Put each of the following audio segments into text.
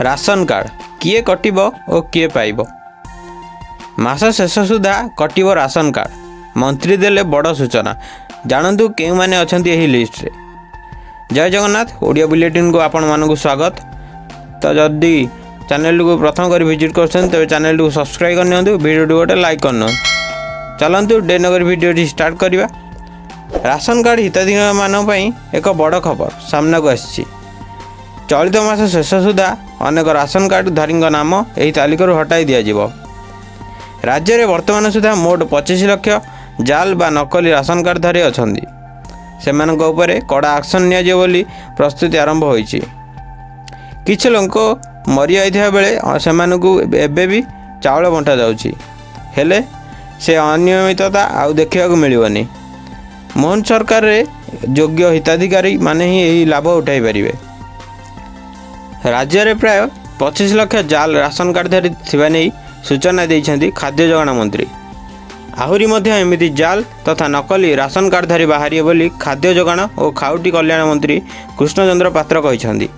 Ration card किए कटिब और किए पाइब। मास शेष सुधा कटिब राशन कार्ड मंत्री देले बड़ सूचना। जानतु के माने अछंती एही लिस्ट रे। जय जगन्नाथ ओडिया बुलेटिन को आपण मानक स्वागत। तो जदि चैनल को प्रथम कर विजिट करछन तबे चैनल को सब्सक्राइब करनियंतु, वीडियो गोटे लाइक करन। चलंतु डेनगर वीडियो स्टार्ट करबा। राशन कार्ड हिताधिकारी मान पई एक बड़ खबर सामना को आछि। चलित मास शेष सुधा अनेक राशन कार्ड धारी नाम यही तालिका हटाई दिज्व। राज्य में वर्तमान सुधा मोट 25 लाख जाल बा नकली राशन कार्ड धारी अच्छा से कड़ा एक्शन नि प्रस्तुति आरंभ होइछि। किछ लोक मरी जाइथिबा बेले से भी चाउल बंटा जाउछि, हेले से अनियमितता आउ देखा मिलबनी। मोहन सरकार रे योग्य हिताधिकारी माने ही यही लाभ उठाई पारिबे। राज्य में प्राय 25 लाख जाल राशन कार्ड धारी थिबा नै सूचना देइछन्ति खाद्य जोगाण मंत्री। आहुरी मध्य एमिति जाल तथा नकली राशन कार्ड धारी बाहरिए बोली खाद्य जोगाण और खाउटी कल्याण मंत्री कृष्णचंद्र पात्र कहिछन्ति।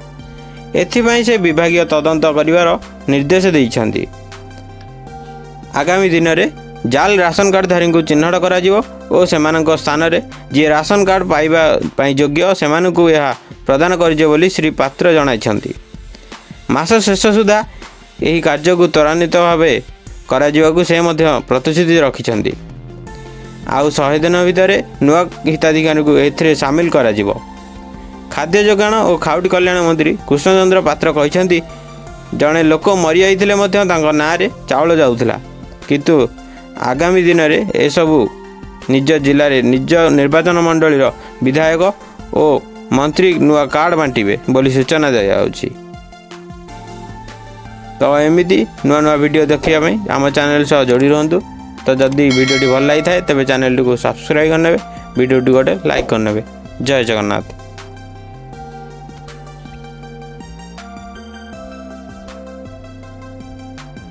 एथिपाई से विभागीय तदंत करिवार निर्देश देइछन्ति। आगामी दिन में जाल राशन कार्ड धारी को चिन्हट करा जिवो और सेमानक स्थान रे जे राशन कार्ड पाइबा पई योग्य सेमानकु यह प्रदान करिजे बोली श्री पात्र जणाइछन्ति। मास शेष सुधा यही कार्य को त्वरान्वित भाव करा से मध्य प्रतिश्रुति रखिछन्ति। आउ 100 दिन भितर नुआ हिताधिकारी को एथिरे सामिल करा जिवो। खाद्य जोगाण और खाउटी कल्याण मंत्री कृष्णचंद्र पात्र कहिछन्ति जड़े लोक मरी जाइथिले मध्य तांको नाँ रे चाउल जाउथिला, किंतु आगामी दिन में ए सबू निज जिले में निज निर्वाचन मंडल विधायक और मंत्री नुआ कार्ड बांटिबे बोली सूचना दिया। तो एमती नुआ नुआ वीडियो देखा आम चैनल सह जोड़ी रुहतु। तो जदि वीडियो भल लगी था तेज चैनल को सब्सक्राइब करने, वीडियो गोटे लाइक करने। जय जगन्नाथ।